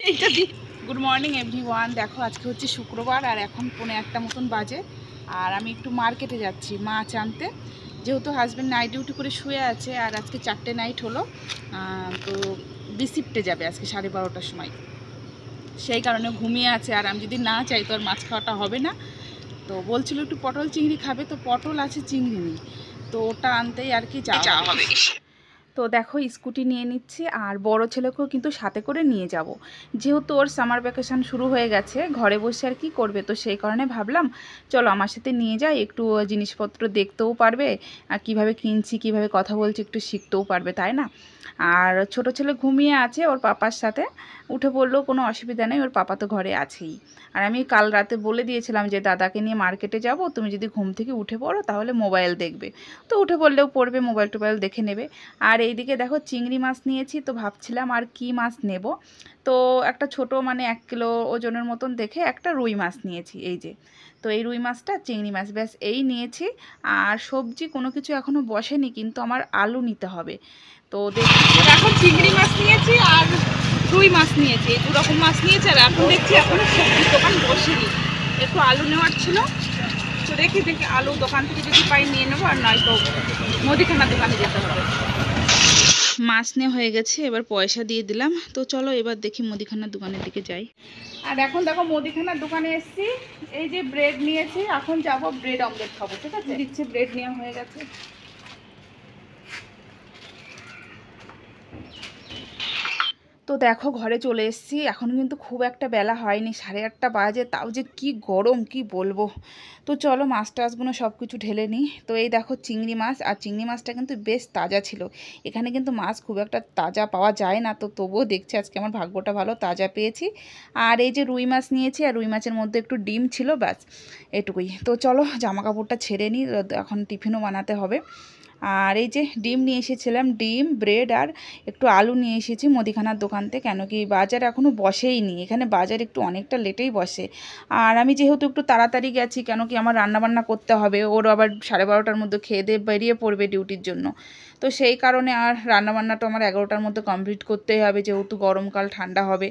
এইটা দি। Good morning everyone. দেখো আজকে হচ্ছে শুক্রবার আর এখন 1:45 মতন বাজে। আর আমি একটু মার্কেটে যাচ্ছি মাছ আনতে, যেহেতু হাজব্যান্ড নাইট ডিউটি করে শুয়ে আছে আর আজকে 4টে নাইট হলো। তো বিসিফটে যাবে আজকে 12:30টার সময়, সেই কারণে ঘুমিয়ে আছে। আর আমি যদি না চাই তো আর মাছ খাওয়াটা হবে না। তো বলছিল একটু পটল চিংড়ি খাবে, তো পটল আছে চিংড়ি নেই, তো ওটা আনতেই আর কি যাওয়া হবে। তো দেখো স্কুটি নিয়ে নিচ্ছি আর বড় ছেলেকেও কিন্তু সাথে করে নিয়ে যাব, যেহেতু ওর সামার ভ্যাকেশন শুরু হয়ে গেছে, ঘরে বসে আর কি করবে, তো সেই কারণে ভাবলাম চলো আমার সাথে নিয়ে যাই, একটু জিনিসপত্র দেখতেও পারবে আর কীভাবে কিনছি কীভাবে কথা বলছি একটু শিখতেও পারবে, তাই না। আর ছোট ছেলে ঘুমিয়ে আছে ওর পাপার সাথে, উঠে পড়লেও কোনো অসুবিধা নেই, ওর পাপা তো ঘরে আছেই। আর আমি কাল রাতে বলে দিয়েছিলাম যে দাদাকে নিয়ে মার্কেটে যাব, তুমি যদি ঘুম থেকে উঠে পড়ো তাহলে মোবাইল দেখবে, তো উঠে পড়লেও পড়বে, মোবাইল টোবাইল দেখে নেবে। আর এইদিকে দেখো চিংড়ি মাছ নিয়েছি, তো ভাবছিলাম আর কি মাছ নেব, তো একটা ছোট মানে 1 কিলো ওজনের মতন দেখে একটা রুই মাছ নিয়েছি, এই যে। তো এই রুই মাছটা চিংড়ি মাছ ব্যাস এই নিয়েছি। আর সবজি কোনো কিছু এখনও বসেনি, কিন্তু আমার আলু নিতে হবে। তো এখন চিংড়ি মাছ নিয়েছি আর রুই মাছ নিয়েছি, এই 2 রকম মাছ নিয়েছি। আর এখন দেখছি এখনও সবজির দোকান বসেনি, একটু আলু নেওয়ার ছিল, তো দেখি আলু দোকান থেকে যদি পাই নিয়ে নেবো, আর নয়তো মুদিখানার দোকানে যেতে হবে। মাছ নেওয়া হয়ে গেছে, এবার পয়সা দিয়ে দিলাম, তো চলো এবার দেখি মুদিখানার দোকানের দিকে যাই। আর এখন দেখো মুদিখানার দোকানে এসেছি, এই যে ব্রেড নিয়েছি, এখন যাব ব্রেড অমলেট খাবো, ঠিক আছে। দিচ্ছে ব্রেড নেওয়া হয়ে গেছে। তো দেখো ঘরে চলে এসেছি, এখন কিন্তু খুব একটা বেলা হয়নি, 8:30 বাজে, তাও যে কি গরম কি বলবো। তো চলো মাছ টাছগুলো সব কিছু ঢেলে নিই। তো এই দেখো চিংড়ি মাছ, আর চিংড়ি মাছটা কিন্তু বেশ তাজা ছিল, এখানে কিন্তু মাছ খুব একটা তাজা পাওয়া যায় না, তো তবুও দেখছি আজকে আমার ভাগ্যটা ভালো, তাজা পেয়েছি। আর এই যে রুই মাছ নিয়েছি, আর রুই মাছের মধ্যে একটু ডিম ছিল, ব্যাস এটুকুই। তো চলো জামা কাপড়টা ছেড়ে নিই, এখন টিফিনও বানাতে হবে। আর এই যে ডিম নিয়ে এসেছিলাম, ডিম ব্রেড আর একটু আলু নিয়ে এসেছি মুদিখানার দোকান থেকে, কেন কি বাজার এখনও বসেই নি, এখানে বাজার একটু অনেকটা লেটেই বসে। আর আমি যেহেতু একটু তাড়াতাড়ি গেছি, কেন কি আমার রান্নাবান্না করতে হবে, ওর আবার 12:30টার মধ্যে খেয়ে দিয়ে বেরিয়ে পড়বে ডিউটির জন্য, তো সেই কারণে আর রান্নাবান্নাটা আমার 11টার মধ্যে কমপ্লিট করতেই হবে, যেহেতু গরমকাল ঠান্ডা হবে,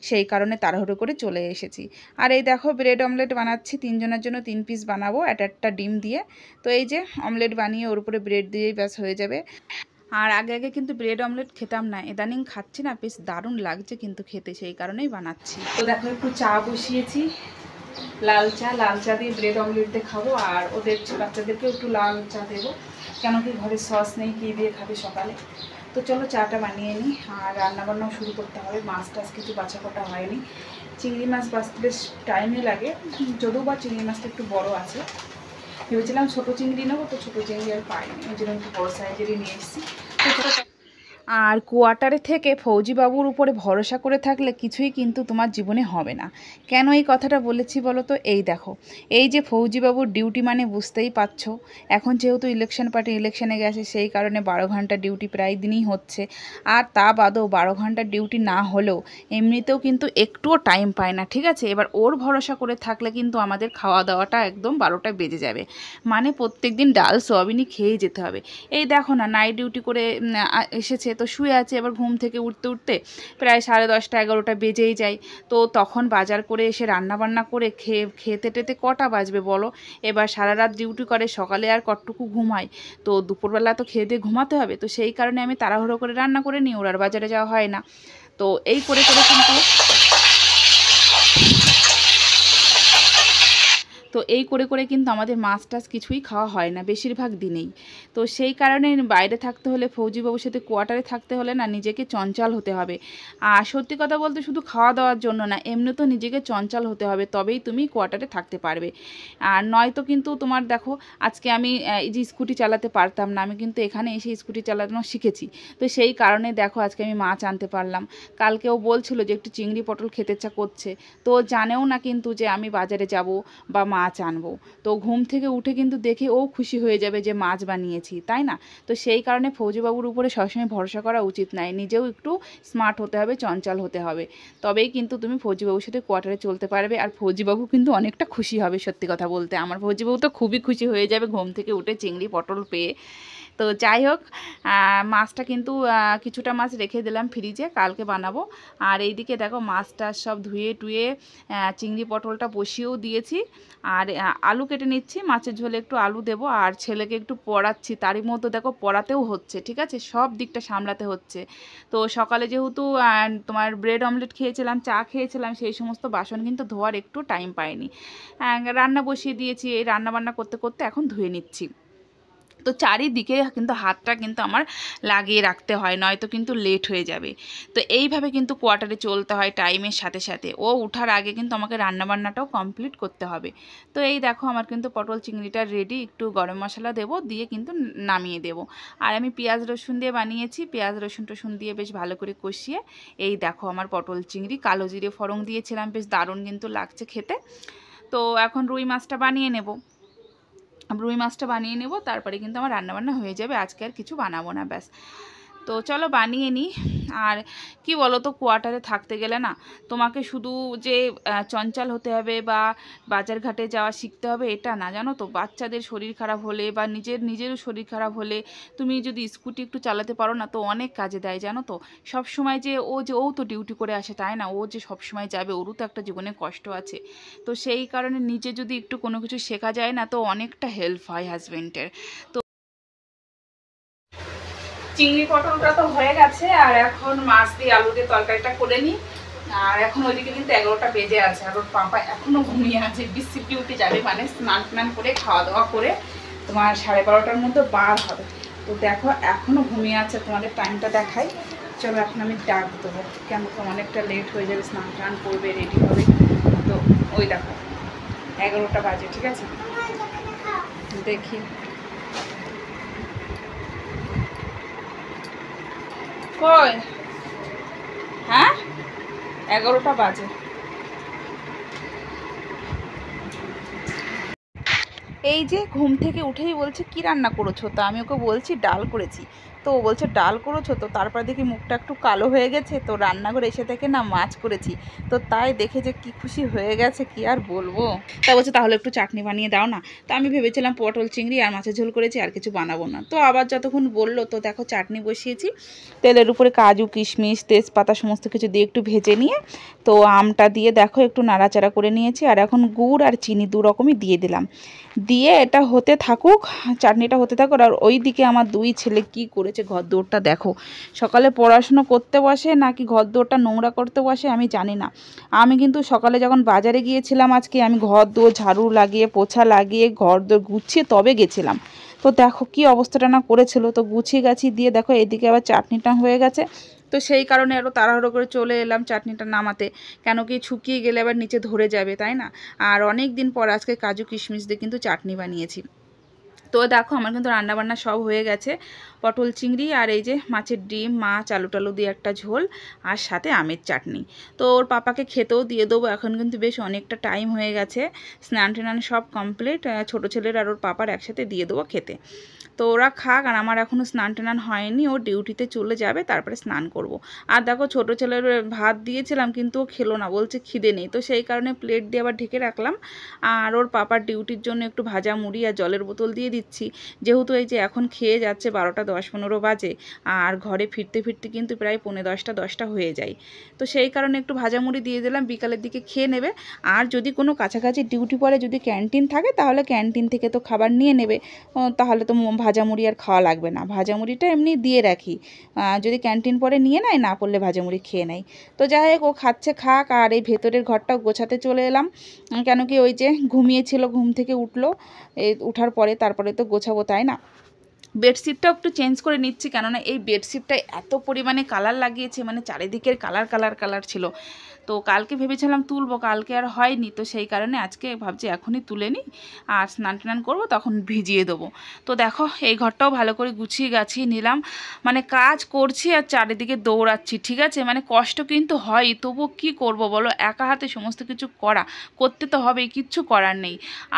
সেই কারণে তাড়াহুড়ো করে চলে এসেছি। আর এই দেখো ব্রেড অমলেট বানাচ্ছি, 3 জনের জন্য 3 পিস বানাবো একটা ডিম দিয়ে। তো এই যে অমলেট বানিয়ে ওর উপরে ব্রেড দিয়েই ব্যাস হয়ে যাবে। আর আগে আগে কিন্তু ব্রেড অমলেট খেতাম না, ইদানিং খাচ্ছি না, বেশ দারুণ লাগছে কিন্তু খেতে, সেই কারণেই বানাচ্ছি। তো দেখো একটু চা বসিয়েছি, লাল চা দিয়ে ব্রেড অমলেট দিয়ে খাবো, আর ওদের বাচ্চাদেরকেও একটু লাল চা দেবো, কেন কি ঘরে সস নেই, কী দিয়ে খাবে সকালে। তো চলো চাটা বানিয়ে নিই, আর রান্নাবান্নাও শুরু করতে হবে, মাছ টাছ কিছু বাছা কটা হয়নি, চিংড়ি মাছ বাছতে বেশ টাইমই লাগে, যদিও বা চিংড়ি মাছটা একটু বড় আছে, ভেবেছিলাম ছোটো চিংড়ি নেবো, তো ছোটো চিংড়ি আর পাইনি, ওই জন্য একটু বড়ো সাইজেরই নিয়ে এসেছি। আর কোয়ার্টারে থেকে ফৌজিবাবুর উপরে ভরসা করে থাকলে কিছুই কিন্তু তোমার জীবনে হবে না। কেন এই কথাটা বলেছি বলো তো, এই দেখো এই যে ফৌজিবাবুর ডিউটি মানে বুঝতেই পারছো, এখন যেহেতু ইলেকশন পার্টি ইলেকশনে গেছে, সেই কারণে 12 ঘন্টা ডিউটি প্রায় দিনই হচ্ছে। আর তা বাদেও 12 ঘন্টা ডিউটি না হলেও এমনিতেও কিন্তু একটুও টাইম পায় না, ঠিক আছে। এবার ওর ভরসা করে থাকলে কিন্তু আমাদের খাওয়া দাওয়াটা একদম 12টা বেজে যাবে, মানে প্রত্যেক দিন ডাল সোয়াবিনই খেয়ে যেতে হবে। এই দেখো না নাইট ডিউটি করে এসেছে, তো শুয়ে আছে, এবার ঘুম থেকে উঠতে উঠতে প্রায় 10:30 11টা বেজেই যায়, তো তখন বাজার করে এসে রান্নাবান্না করে খেতে টেতে কটা বাজবে বলো। এবার সারা রাত ডিউটি করে, সকালে আর কতটুকু ঘুমায়, তো দুপুরবেলা তো খেয়ে দিয়ে ঘুমাতে হবে, তো সেই কারণে আমি তাড়াহুড়ো করে রান্না করে নিই, ওর আর বাজারে যাওয়া হয় না। তো এই করে করে কিন্তু আমাদের মাছ টাছ কিছুই খাওয়া হয় না বেশিরভাগ দিনেই। তো সেই কারণে বাইরে থাকতে হলে, ফৌজিবাবুর সাথে কোয়ার্টারে থাকতে হলে না নিজেকে চঞ্চল হতে হবে। আর সত্যি কথা বলতে শুধু খাওয়া দাওয়ার জন্য না, এমনি তো নিজেকে চঞ্চল হতে হবে, তবেই তুমি কোয়ার্টারে থাকতে পারবে। আর নয়তো কিন্তু তোমার দেখো আজকে আমি এই যে স্কুটি চালাতে পারতাম না, আমি কিন্তু এখানে এসে স্কুটি চালানো শিখেছি, তো সেই কারণে দেখো আজকে আমি মাছ আনতে পারলাম। কালকেও বলছিল যে একটু চিংড়ি পটল খেতে ইচ্ছা করছে, তো জানেও না কিন্তু যে আমি বাজারে যাব বা মাছ আনবো, তো ঘুম থেকে উঠে কিন্তু দেখে ও খুশি হয়ে যাবে যে মাছ বানিয়েছি, তাই না। তো সেই কারণে ফৌজিবাবুর উপরে সবসময় ভরসা করা উচিত নয়, নিজেও একটু স্মার্ট হতে হবে, চঞ্চল হতে হবে, তবেই কিন্তু তুমি ফৌজিবাবুর সাথে কোয়ার্টারে চলতে পারবে। আর ফৌজিবাবু কিন্তু অনেকটা খুশি হবে, সত্যি কথা বলতে আমার ফৌজিবাবু তো খুবই খুশি হয়ে যাবে ঘুম থেকে উঠে চিংড়ি পটল পেয়ে। তো যাই হোক, মাছটা কিন্তু কিছুটা মাছ রেখে দিলাম ফ্রিজে, কালকে বানাবো। আর এইদিকে দেখো মাছটা সব ধুয়ে টুয়ে চিংড়ি পটলটা বসিয়েও দিয়েছি। আর আলু কেটে নিচ্ছি, মাছের ঝোলে একটু আলু দেবো। আর ছেলেকে একটু পড়াচ্ছি, তারই মধ্যে দেখো পড়াতেও হচ্ছে, ঠিক আছে, সব দিকটা সামলাতে হচ্ছে। তো সকালে যেহেতু তোমার ব্রেড অমলেট খেয়েছিলাম, চা খেয়েছিলাম, সেই সমস্ত বাসন কিন্তু ধোয়ার একটু টাইম পাইনি। রান্না বসিয়ে দিয়েছি, এই রান্না বান্না করতে করতে এখন ধুয়ে নিচ্ছি। তো চারিদিকে কিন্তু হাতটা কিন্তু আমার লাগিয়ে রাখতে হয়, নয়তো কিন্তু লেট হয়ে যাবে। তো এইভাবে কিন্তু কোয়ার্টারে চলতে হয় টাইমের সাথে সাথে। ও উঠার আগে কিন্তু আমাকে রান্নাবান্নাটাও কমপ্লিট করতে হবে। তো এই দেখো আমার কিন্তু পটল চিংড়িটা রেডি, একটু গরম মশলা দেবো, দিয়ে কিন্তু নামিয়ে দেবো। আর আমি পেঁয়াজ রসুন দিয়ে বানিয়েছি, পেঁয়াজ রসুন টসুন দিয়ে বেশ ভালো করে কষিয়ে এই দেখো আমার পটল চিংড়ি, কালো জিরে ফোড়ন দিয়েছিলাম, বেশ দারুণ কিন্তু লাগছে খেতে। তো এখন রুই মাছটা বানিয়ে নেব, তারপরে কিন্তু আমার রান্নাবান্না হয়ে যাবে। আজকে আর কিছু বানাবো না, ব্যাস। তো চলো বানিয়ে নিই। আর কি বলো তো, কোয়ার্টারে থাকতে গেলে না তোমাকে শুধু যে চঞ্চল হতে হবে বা বাজার ঘাটে যাওয়া শিখতে হবে এটা না, জানো তো। বাচ্চাদের শরীর খারাপ হলে বা নিজেরও শরীর খারাপ হলে তুমি যদি স্কুটি একটু চালাতে পারো না, তো অনেক কাজে দেয়, জানো তো। সব সময় যে ও তো ডিউটি করে আসে তাই না, ও যে সব সময় যাবে, ওরও তো একটা জীবনে কষ্ট আছে। তো সেই কারণে নিজে যদি একটু কোনো কিছু শেখা যায় না, তো অনেকটা হেল্প হয় হাজবেন্ডের। তো চিংড়ি পটলটা তো হয়ে গেছে, আর এখন মাছ দিয়ে আলু দিয়ে তরকারিটা করে নিই। আর এখন ওইদিকে কিন্তু 11টা বেজে আছে, আর ওর পাপা এখনো ঘুমিয়ে আছে, বিসিপি উঠে যাবে, মানে স্নান টান করে খাওয়া দাওয়া করে তোমার 12:30টার মধ্যে বার হবে। তো দেখো এখনো ঘুমিয়ে আছে, তোমাদের টাইমটা দেখাই। চলো এখন আমি ডাক দেবো, কেন তো অনেকটা লেট হয়ে যাবে, স্নান টান করবে, রেডি হবে। তো ওই দেখো 11টা বাজে, ঠিক আছে, দেখি। কই, হ্যাঁ 11টা বাজে। এই যে ঘুম থেকে উঠেই বলছে কি রান্না করেছো, তা আমি ওকে বলছি ডাল করেছি। তো ও বলছে ডাল করেছো, তো তারপর দেখি মুখটা একটু কালো হয়ে গেছে, তো রান্নাঘরে এসে থেকে না মাছ করেছি। তো তাই দেখে যে কি খুশি হয়ে গেছে, কি আর বলবো। তা বলছে তাহলে একটু চাটনি বানিয়ে দাও না। তো আমি ভেবেছিলাম পটল চিংড়ি আর মাছের ঝোল করেছি, আর কিছু বানাবো না। তো আবার যতক্ষণ বললো, তো দেখো চাটনি বসিয়েছি, তেলের উপরে কাজু কিশমিশ তেজপাতা সমস্ত কিছু দিয়ে একটু ভেজে নিয়ে, তো আমটা দিয়ে দেখো একটু নাড়াচাড়া করে নিয়েছি। আর এখন গুড় আর চিনি দু রকমই দিয়ে দিলাম, দিয়ে এটা হতে থাকুক, চাটনিটা হতে থাকুক। আর ওই দিকে আমার দুই ছেলে কি করেছে, ঘর দৌড়টা দেখো। সকালে পড়াশুনো করতে বসে নাকি ঘর দৌড়টা নোংরা করতে বসে আমি জানি না। আমি কিন্তু সকালে যখন বাজারে গিয়েছিলাম আজকে, আমি ঘর দৌড় ঝাড়ু লাগিয়ে পোছা লাগিয়ে ঘর দৌড় গুছিয়ে তবে গেছিলাম। তো দেখো কি অবস্থাটা না করেছিল। তো গুছিয়ে গাছি দিয়ে দেখো এদিকে আবার চাটনিটা হয়ে গেছে। তো সেই কারণে আরও তাড়াহুড়ো করে চলে এলাম চাটনিটা নামাতে, কেন কি শুকিয়ে গেলে আবার নিচে ধরে যাবে, তাই না। আর অনেক দিন পর আজকে কাজু কিশমিশ দিয়ে কিন্তু চাটনি বানিয়েছি। তো দেখো আমার কিন্তু রান্নাবান্না সব হয়ে গেছে, পটল চিংড়ি আর এই যে মাছের ডিম, মাছ আলু টালু দিয়ে একটা ঝোল, আর সাথে আমের চাটনি। তো ওর পাপাকে খেতেও দিয়ে দেবো, এখন কিন্তু বেশ অনেকটা টাইম হয়ে গেছে, স্নান টান সব কমপ্লিট। ছোটো ছেলের আর ওর পাপার একসাথে দিয়ে দেবো খেতে। তো ওরা খাক, আর আমার এখনও স্নান টান হয়নি, ও ডিউটিতে চলে যাবে, তারপরে স্নান করব। আর দেখো ছোটো ছেলের ভাত দিয়েছিলাম কিন্তু ও খেলো না, বলছে খিদে নেই। তো সেই কারণে প্লেট দিয়ে আবার ঢেকে রাখলাম। আর ওর পাপার ডিউটির জন্য একটু ভাজা মুড়ি আর জলের বোতল দিয়ে দিচ্ছি, যেহেতু এই যে এখন খেয়ে যাচ্ছে 12টা 10-15 বাজে, আর ঘরে ফিরতে ফিরতে কিন্তু প্রায় 9:45-10টা হয়ে যায়। তো সেই কারণে একটু ভাজা মুড়ি দিয়ে দিলাম, বিকালের দিকে খেয়ে নেবে। আর যদি কোনো কাছাকাছি ডিউটি পড়ে, যদি ক্যান্টিন থাকে, তাহলে ক্যান্টিন থেকে তো খাবার নিয়ে নেবে, তাহলে তো ভাজা মুড়ি আর খাওয়া লাগবে না। ভাজা মুড়িটা এমনি দিয়ে রাখি, যদি ক্যান্টিন পরে নিয়ে নেয়, না পড়লে ভাজা মুড়ি খেয়ে নেয়। তো যাই হোক, ও খাচ্ছে খাক। আর এই ভেতরের ঘরটাও গোছাতে চলে এলাম, কেন কি ওই যে ঘুমিয়েছিল, ঘুম থেকে উঠলো, এই উঠার পরে তারপরে তো গোছাবো, তাই না। বেডশিটটাও একটু চেঞ্জ করে নিচ্ছি, কেননা এই বেডশিটটায় এত পরিমাণে কালার লাগিয়েছে, মানে চারিদিকের কালার ছিল। তো কালকে ভেবেছিলাম তুলবো, কালকে আর হয়নি। তো সেই কারণে আজকে ভাবছি এখনই তুলে নিই, আর স্নান টান করবো, তখন ভিজিয়ে দেবো। তো দেখো এই ঘরটাও ভালো করে গুছিয়ে গাছিয়ে নিলাম, মানে কাজ করছি আর চারিদিকে দৌড়াচ্ছি, ঠিক আছে। মানে কষ্ট কিন্তু হয়, তবুও কী করব বলো, একা হাতে সমস্ত কিছু করতে তো হবেই, কিচ্ছু করার নেই।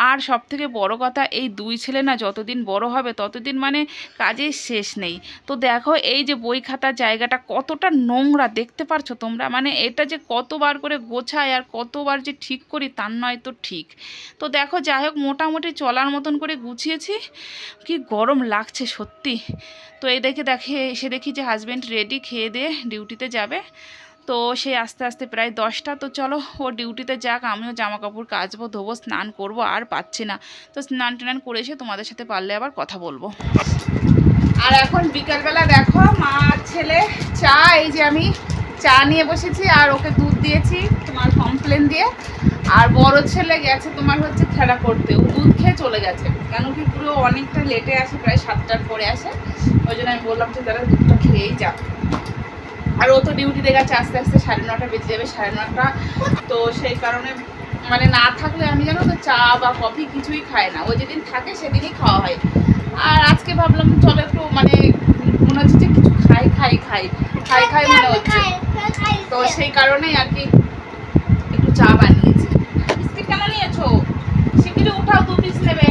আর সবথেকে বড় কথা, এই দুই ছেলে না যতদিন বড় হবে ততদিন মানে কাজের শেষ নেই। তো দেখো এই যে বই খাতার জায়গাটা কতটা নোংরা দেখতে পারছো তোমরা, মানে এটা যে কতবার কতবার করে গোছাই আর কতবার যে ঠিক করি তার নয় তো ঠিক। তো দেখো যাই হোক মোটামুটি চলার মতন করে গুছিয়েছি। কি গরম লাগছে সত্যি। তো এই এসে দেখি যে হাজব্যান্ড রেডি, খেয়ে দিয়ে ডিউটিতে যাবে। তো সে আস্তে আস্তে প্রায় 10টা। তো চলো ও ডিউটিতে যাক, আমিও জামা কাপড় কাচবো, ধোবো, স্নান করব, আর পাচ্ছি না। তো স্নান টান করে এসে তোমাদের সাথে পারলে আবার কথা বলবো। আর এখন বিকালবেলা দেখো মা আর ছেলে চা, এই যে আমি চা নিয়ে বসেছি আর ওকে দুধ দিয়েছি তোমার কমপ্লেন দিয়ে। আর বড় ছেলে গেছে তোমার হচ্ছে খেলা করতে, ও দুধ খেয়ে চলে গেছে, কেন কি পুরো অনেকটা লেটে আসে, প্রায় 7টার পরে আসে। ওই জন্য আমি বললাম যে তারা দুধটা খেয়েই যা। আর ও তো ডিউটিতে গেছে, আস্তে আস্তে 9:30 বেজে যাবে, 9:30। তো সেই কারণে মানে না থাকলে আমি জানো তো চা বা কফি কিছুই খাই না, ও যেদিন থাকে সেদিনই খাওয়া হয়। আর আজকে ভাবলাম চলো একটু মানে মনে হচ্ছে যে কিছু খাই মনে হচ্ছে, তো সেই কারণেই আর কি একটু চা বানিয়েছি। বিস্কিট কেন নিয়েছো? শিগগিরই উঠাও, 2 পিস নেবে।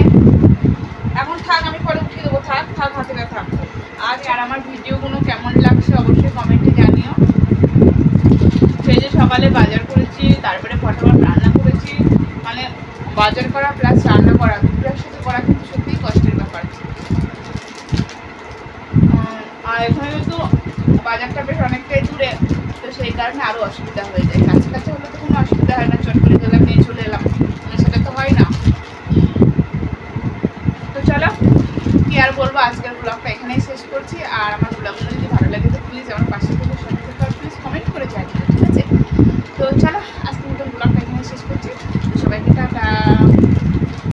এখন থাক, আমি পরে উঠিয়ে দেবো, থাক হাতে না থাক। আর আমার ভিডিওগুলো কেমন লাগছে অবশ্যই কমেন্টে জানিও। সেই যে সকালে বাজার করেছি, তারপরে ফটাফট রান্না করেছি, মানে বাজার করা প্লাস রান্না করা দুটো একসাথে করা কিন্তু সত্যিই কষ্টের ব্যাপার। আর এখানে কিন্তু বাজারটা বেশ অনেকটাই দূরে, তো সেই কারণে আরও অসুবিধা হয়ে যায়। কাছে হলে তো কোনো অসুবিধা হয় না, চট করে গেলাম নিয়ে চলে এলাম, সেটা তো হয় না। তো চলো কি আর বলবো, আজকের ব্লগটা এখানেই শেষ করছি। আর আমার ব্লগগুলো যদি ভালো লাগে তো প্লিজ আমার পাশে থেকে সাথে প্লিজ কমেন্ট করে জানিও, ঠিক আছে? তো চলো